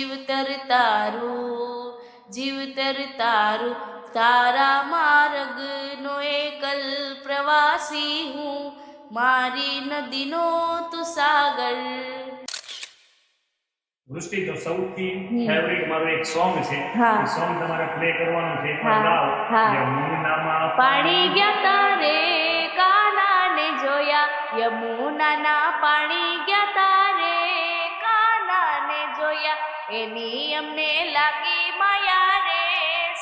જીવતર તારું, જીવતર તારું, તારા માર્ગનો એકલ પ્રવાસી હું, મારી નદીનો તું સાગર. વૃષ્ટિ તો સૌથી ફેવરિટ મારો એક સોંગ છે. હા. એ સોંગ તમારે પ્લે કરવાનું છે. હા, ગાઓ. હા. યમુનામાં પાણી ગયા તારે કાનાને જોયા, યમુનાના પાણી ગયા તારે કાનાને જોયા, એની અમને લાગી માયા રે,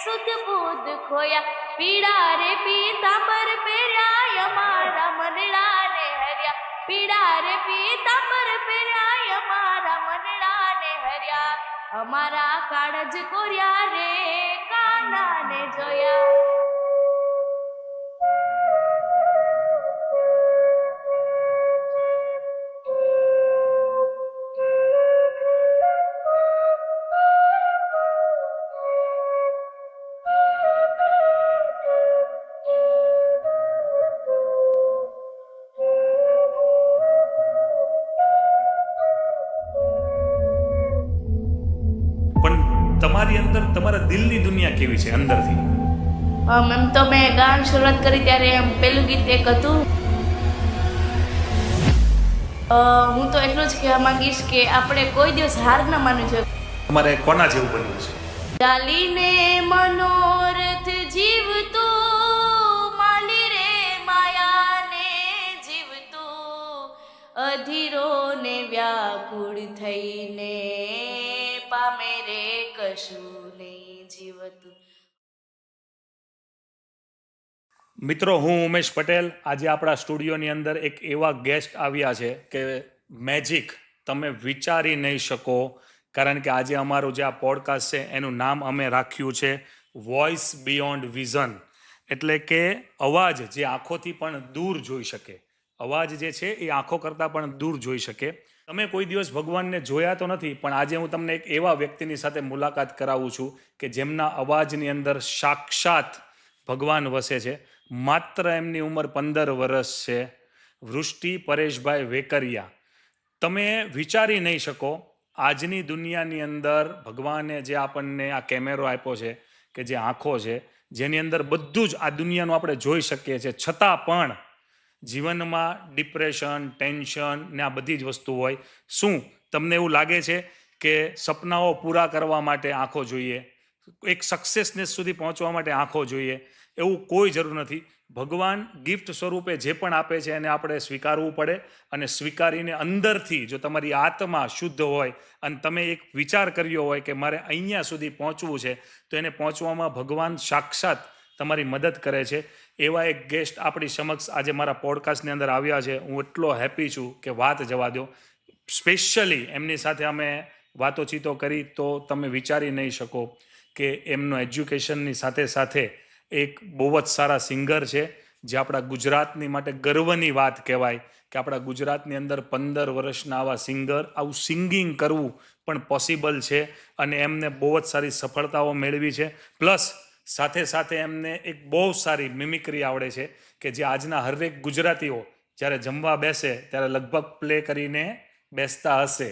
સુધ બુધ ખોયા, પીળા રે પીતાંબર પહેર્યા અમારા મનડાને હર્યા, પીળા રે પીતાંબર પહેર્યા અમારા મનડાને હર્યા, અમારા કાળજ કોર્યા રે કાનાને જોયા. પણ તમારી અંદર તમારા દિલની દુનિયા કેવી છે અંદરથી? એમ તો મેં ગાન શરૂઆત કરી ત્યારે એમ પેલું ગીત એક હતું. હું તો એટલું જ કહેવા માંગીશ કે આપણે કોઈ દિવસ હાર ન માનવી જોઈએ. તમારે કોના જેવું બન્યું છે? ચાલીને મનોરથ જીવતું, માલી રે માયાને જીવતું, અધીરો ને વ્યાકુળ થઈને પામે રે કશું નહીં જીવતું. મિત્રો, હું ઉમેશ પટેલ. આજે આપણા સ્ટુડિયોની અંદર એક એવા ગેસ્ટ આવ્યા છે કે મેજિક તમે વિચારી નહીં શકો. કારણ કે આજે અમારું જે આ પોડકાસ્ટ છે એનું નામ અમે રાખ્યું છે વોઇસ બિયોન્ડ વિઝન. એટલે કે અવાજ જે આંખોથી પણ દૂર જોઈ શકે. અવાજ જે છે એ આંખો કરતાં પણ દૂર જોઈ શકે. તમે કોઈ દિવસ ભગવાનને જોયા તો નથી, પણ આજે હું તમને એક એવા વ્યક્તિની સાથે મુલાકાત કરાવું છું કે જેમના અવાજની અંદર સાક્ષાત ભગવાન વસે છે. માત્ર એમની ઉંમર 15 વર્ષ છે. વૃષ્ટિ પરેશભાઈ વેકરિયા. તમે વિચારી નહીં શકો આજની દુનિયાની અંદર ભગવાને જે આપણને આ કેમેરો આપ્યો છે, કે જે આંખો છે, જેની અંદર બધું જ આ દુનિયાનું આપણે જોઈ શકીએ છીએ, છતાં પણ જીવનમાં ડિપ્રેશન, ટેન્શન ને આ બધી જ વસ્તુ હોય. શું તમને એવું લાગે છે કે સપનાઓ પૂરા કરવા માટે આંખો જોઈએ, એક સક્સેસનેસ સુધી પહોંચવા માટે આંખો જોઈએ? એવું કોઈ જરૂર નથી. ભગવાન ગિફ્ટ સ્વરૂપે જે પણ આપે છે એને આપણે સ્વીકારવું પડે, અને સ્વીકારીને અંદરથી જો તમારી આત્મા શુદ્ધ હોય અને તમે એક વિચાર કર્યો હોય કે મારે અહીંયા સુધી પહોંચવું છે, તો એને પહોંચવામાં ભગવાન સાક્ષાત તમારી મદદ કરે છે. એવા એક ગેસ્ટ આપણી સમક્ષ આજે મારા પોડકાસ્ટની અંદર આવ્યા છે. હું એટલો હેપી છું કે વાત જવા દો. સ્પેશિયલી એમની સાથે અમે વાતોચીતો કરી તો તમે વિચારી નહીં શકો કે એમનો એજ્યુકેશનની સાથે સાથે એક બહુ જ સારા સિંગર છે, જે આપણા ગુજરાતની માટે ગર્વની વાત કહેવાય કે આપણા ગુજરાતની અંદર 15 વર્ષના આવા સિંગર, આવું સિંગિંગ કરવું પણ પોસિબલ છે. અને એમને બહુ જ સારી સફળતાઓ મેળવી છે. પ્લસ સાથે સાથે એમને એક બહુ સારી મિમિક્રી આવડે છે કે જે આજના હરેક ગુજરાતીઓ જ્યારે જમવા બેસે ત્યારે લગભગ પ્લે કરીને બેસતા હશે.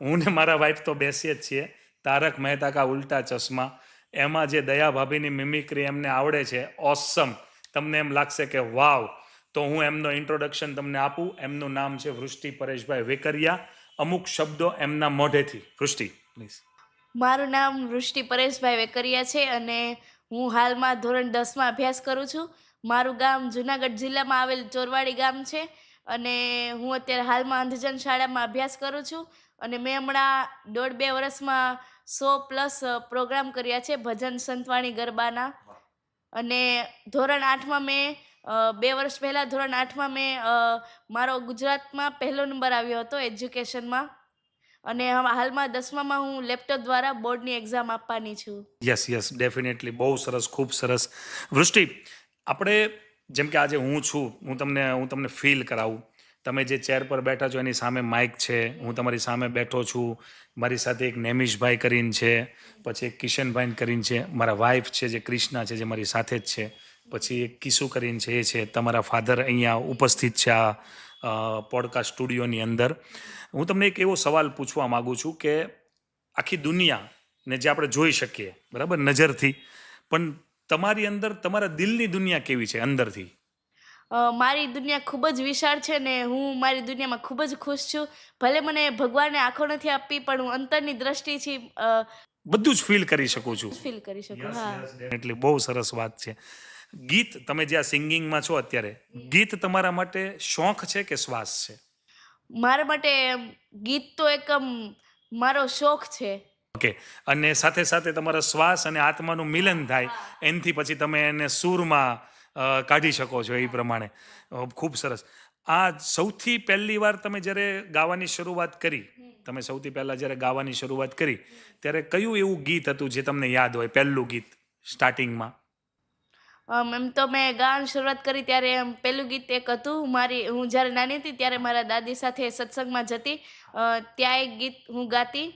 હું ને મારા વાઈફ તો બેસીએ જ છીએ. તારક મહેતા કા ઉલ્ટા ચશ્મા, એમાં જે દયા ભાભીની મિમિક્રી એમને આવડે છે, ઓસમ. તમને એમ લાગશે કે વાવ. તો હું એમનો ઇન્ટ્રોડક્શન તમને આપું. એમનું નામ છે વૃષ્ટિ પરેશભાઈ વેકરિયા. અમુક શબ્દો એમના મોઢેથી. વૃષ્ટિ, પ્લીઝ. મારું નામ વૃષ્ટિ પરેશભાઈ વેકરિયા છે અને હું હાલમાં ધોરણ 10માં અભ્યાસ કરું છું. મારું ગામ જુનાગઢ જિલ્લામાં આવેલ ચોરવાડી ગામ છે અને હું અત્યારે હાલમાં અંધજન શાળામાં અભ્યાસ કરું છું. અને મેં હમણાં 1.5-2 વર્ષમાં 100+ પ્રોગ્રામ કર્યા છે ભજન સંતવાણી ગરબાના. અને ધોરણ 8માં મેં 2 વર્ષ પહેલાં ધોરણ 8માં મેં મારો ગુજરાતમાં પહેલો નંબર આવ્યો હતો એજ્યુકેશનમાં. અને હાલમાં 10મામાં હું લેપટોપ દ્વારા બોર્ડની એક્ઝામ આપવાની છું. Yes definitely. બહુ સરસ, ખૂબ સરસ. વૃષ્ટિ, આપણે જેમ કે આજે હું છું, હું તમને ફીલ કરાવું. તમે જે ચેર પર બેઠા છો એની સામે માઇક છે, હું તમારી સામે બેઠો છું. મારી સાથે એક નેમિશભાઈ કરીને છે, પછી એક કિશનભાઈ કરીને છે, મારા વાઈફ છે જે કૃષ્ણા છે જે મારી સાથે જ છે, પછી એક કિશુ કરીને છે, એ છે તમારા ફાધર અહીંયા ઉપસ્થિત છે આ પોડકાસ્ટ સ્ટુડિયોની અંદર. હું તમને એક એવો સવાલ પૂછવા માગું છું કે આખી દુનિયાને જે આપણે જોઈ શકીએ, બરાબર, નજરથી, પણ તમારી અંદર તમારા દિલની દુનિયા કેવી છે અંદરથી? મારી દુનિયા ખૂબ જ વિશાળ છે ને હું મારી દુનિયામાં ખૂબ જ ખુશ છું. ભલે મને ભગવાને આંખો નથી આપી પણ હું અંતરની દ્રષ્ટિથી બધું જ ફીલ કરી શકું છું. ફીલ કરી શકું. હા. એટલે બહુ સરસ વાત છે. ગીત, તમે જે આ સિંગિંગમાં છો અત્યારે, ગીત તમારા માટે શોખ છે કે શ્વાસ છે? મારા માટે ગીત તો એક મારો શોખ છે. ઓકે. અને સાથે સાથે તમારા શ્વાસ અને આત્માનું મિલન થાય, એનાથી પછી તમે એને સૂરમાં કાઢી શકો છો એ પ્રમાણે. ખૂબ સરસ. આ સૌથી પહેલી વાર તમે જ્યારે ગાવાની શરૂઆત કરી, તમે સૌથી પહેલા જ્યારે ગાવાની શરૂઆત કરી ત્યારે કયું એવું ગીત હતું જે તમને યાદ હોય, પહેલું ગીત સ્ટાર્ટિંગમાં? એમ તો મેં ગાવાની શરૂઆત કરી ત્યારે પહેલું ગીત એક હતું. હું જ્યારે નાની હતી ત્યારે મારા દાદી સાથે સત્સંગમાં જતી, ત્યાં એક ગીત હું ગાતી,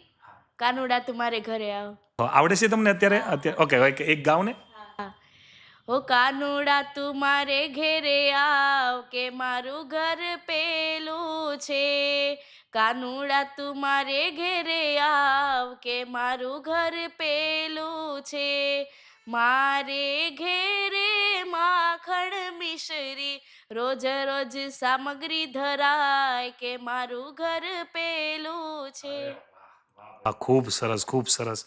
કાનુડા તું મારે ઘરે આવ. આવડે છે તમને અત્યારે? ઓકે, એક ગાવ ને. ઓ કાનુડા તું મારે ઘેરે આવ કે મારું ઘર પેલું છે, કાનુડા તું મારે ઘેરે આવ કે મારું ઘર પેલું છે, મારે ઘેરે માખણ મિશ્રી રોજ રોજ સામગ્રી ધરાય કે મારું ઘર પેલું છે. ખૂબ સરસ, ખૂબ સરસ.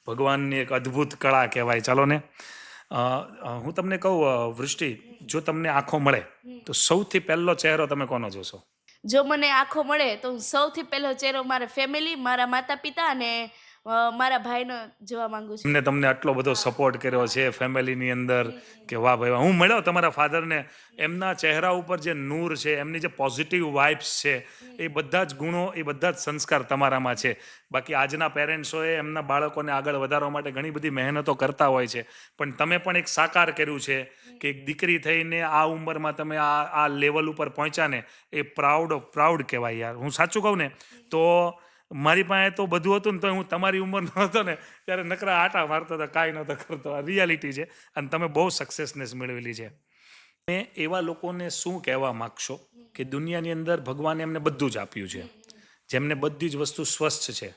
ભગવાનની એક અદ્ભુત કળા કહેવાય. ચાલો ને, હું તમને કહું વૃષ્ટિ, જો તમને આંખો મળે તો સૌથી પહેલો ચહેરો તમે કોનો જોશો? જો મને આંખો મળે તો હું સૌથી પહેલો ચહેરો મારા ફેમિલી, મારા માતા પિતા અને મારા ભાઈનો જોવા માંગુ છું. તમને આટલો બધો સપોર્ટ કર્યો છે ફેમિલીની અંદર કે વાહ ભાઈ વાહ. હું મળ્યો તમારા ફાધરને, એમના ચહેરા ઉપર જે નૂર છે, એમની જે પોઝિટિવ વાઇબ્સ છે, એ બધા જ ગુણો, એ બધા જ સંસ્કાર તમારામાં છે. બાકી આજના પેરેન્ટ્સોએ એમના બાળકોને આગળ વધારવા માટે ઘણી બધી મહેનતો કરતા હોય છે, પણ તમે પણ એક સાકાર કર્યું છે કે એક દીકરી થઈને આ ઉંમરમાં તમે આ લેવલ ઉપર પહોંચ્યા ને, એ પ્રાઉડ કહેવાય યાર. હું સાચું કહું ને તો મારી પાસે તો બધું હતું ને તો હું તમારી ઉંમરનો હતો ને ત્યારે નકરા આટા મારતો હતો, કાંઈ નહોતો કરતો. આ રિયાલિટી છે અને તમે બહુ સક્સેસનેસ મેળવેલી છે. તમે એવા લોકોને શું કહેવા માગશો કે દુનિયાની અંદર ભગવાને એમને બધું જ આપ્યું છે, જેમને બધી જ વસ્તુ સ્વસ્થ છે,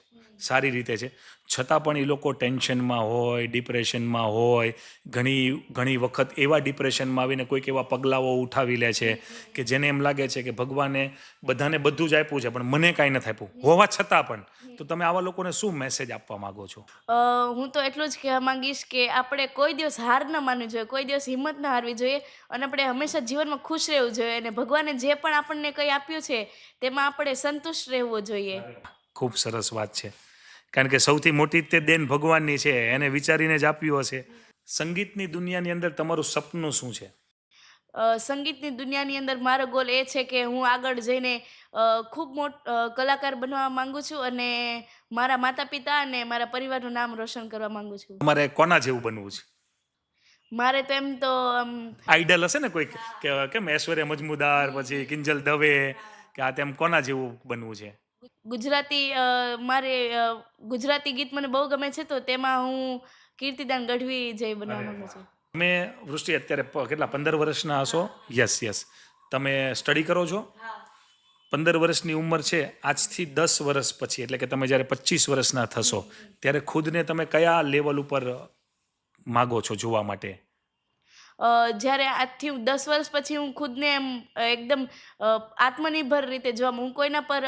સારી રીતે છે, છતાં પણ એ લોકો ટેન્શનમાં હોય, ડિપ્રેશનમાં હોય, ઘણી વખત એવા ડિપ્રેશનમાં આવીને કોઈક એવા પગલાઓ ઉઠાવી લે છે કે જેને એમ લાગે છે કે ભગવાને બધાને બધું જ આપ્યું છે પણ મને કાંઈ નથી આપ્યું, હોવા છતાં પણ. તો તમે આવા લોકોને શું મેસેજ આપવા માંગો છો? હું તો એટલું જ કહેવા માંગીશ કે આપણે કોઈ દિવસ હાર ન માનવી જોઈએ, કોઈ દિવસ હિંમત ન હારવી જોઈએ અને આપણે હંમેશા જીવનમાં ખુશ રહેવું જોઈએ અને ભગવાને જે પણ આપણને કંઈ આપ્યું છે તેમાં આપણે સંતુષ્ટ રહેવું જોઈએ. ખૂબ સરસ વાત છે, કારણ કે સૌથી મોટી તે દેન ભગવાનની છે, એને વિચારીને જ આપ્યું હશે. સંગીતની દુનિયાની અંદર તમારું સપનું શું છે? સંગીતની દુનિયાની અંદર મારો ગોલ એ છે કે હું આગળ જઈને ખૂબ કલાકાર બનવા માંગુ છું અને મારા માતા પિતા અને મારા પરિવારનું નામ રોશન કરવા માંગુ છું. તમારે કોના જેવું બનવું છે? મારે તો એમ તો આઈડલ હશે ને કોઈક, કે કેમ ઐશ્વર્યા મજમુદાર, પછી કિંજલ દવે, કે આ તેમ કોના જેવું બનવું છે? ગુજરાતી ગીત મને બહુ ગમે છે તો તેમાં હું કીર્તિદાન ગઢવી જેવી બનવા માંગુ છું. તમે વૃષ્ટિ અત્યારે કેટલા 15 વર્ષના હશો? યસ. તમે સ્ટડી કરો છો? 15 વર્ષની ઉંમર છે. આજથી 10 વર્ષ પછી, એટલે કે તમે જ્યારે 25 વર્ષના થશો ત્યારે ખુદને તમે કયા લેવલ ઉપર માગો છો જોવા માટે? જ્યારે આજથી 10 વર્ષ પછી હું ખુદને એકદમ આત્મનિર્ભર રીતે જોવા, હું કોઈના પર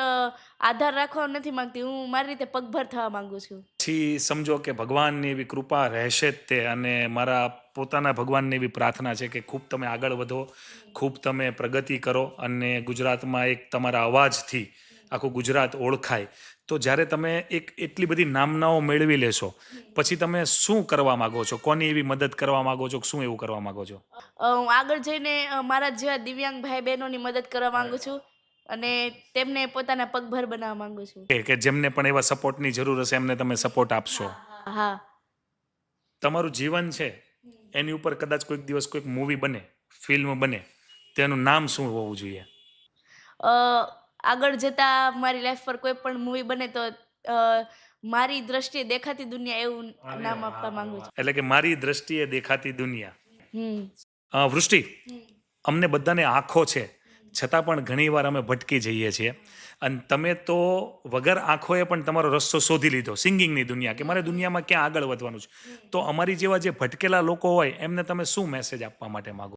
આધાર રાખવા નથી માંગતી, હું મારી રીતે પગભર થવા માંગુ છું. પછી સમજો કે ભગવાનની એવી કૃપા રહેશે જ તે, અને મારા પોતાના ભગવાનની એવી પ્રાર્થના છે કે ખૂબ તમે આગળ વધો, ખૂબ તમે પ્રગતિ કરો અને ગુજરાતમાં એક તમારા અવાજથી આખું ગુજરાત ઓળખાય. તો જ્યારે તમે એક એટલી બધી નામનાઓ મેળવી લેશો પછી તમે શું કરવા માગો છો? કોની એવી મદદ કરવા માગો છો? શું એવું કરવા માગો છો? હું આગળ જઈને મારા જેવા દિવ્યાંગ ભાઈ બહેનોની મદદ કરવા માંગુ છું અને તેમને પોતાના પગભર બનાવવા માંગુ છું. કે જેમને પણ એવા સપોર્ટની જરૂર હશે એમને તમે સપોર્ટ આપશો. હા. તમારું જીવન છે એની ઉપર કદાચ કોઈક દિવસ કોઈક મૂવી બને, ફિલ્મ બને, તેનું નામ શું હોવું જોઈએ? આગળ જતા મારી લાઈફ પર કોઈ પણ મૂવી બને તો મારી દ્રષ્ટિએ દેખાતી દુનિયા એવું નામ આપવા માંગુ છું. એટલે કે મારી દ્રષ્ટિએ દેખાતી દુનિયા. હમ. વૃષ્ટિ, અમને બધાને આંખો છે છતાં પણ ઘણીવાર અમે ભટકી જઈએ છીએ અને તમે તો વગર આંખોએ પણ તમારો રસ્તો શોધી લીધો સિંગિંગની દુનિયા કે મારે દુનિયામાં ક્યાં આગળ વધવાનું છે. તો અમારી જેવા જે ભટકેલા લોકો હોય એમને તમે શું મેસેજ આપવા માટે માગો?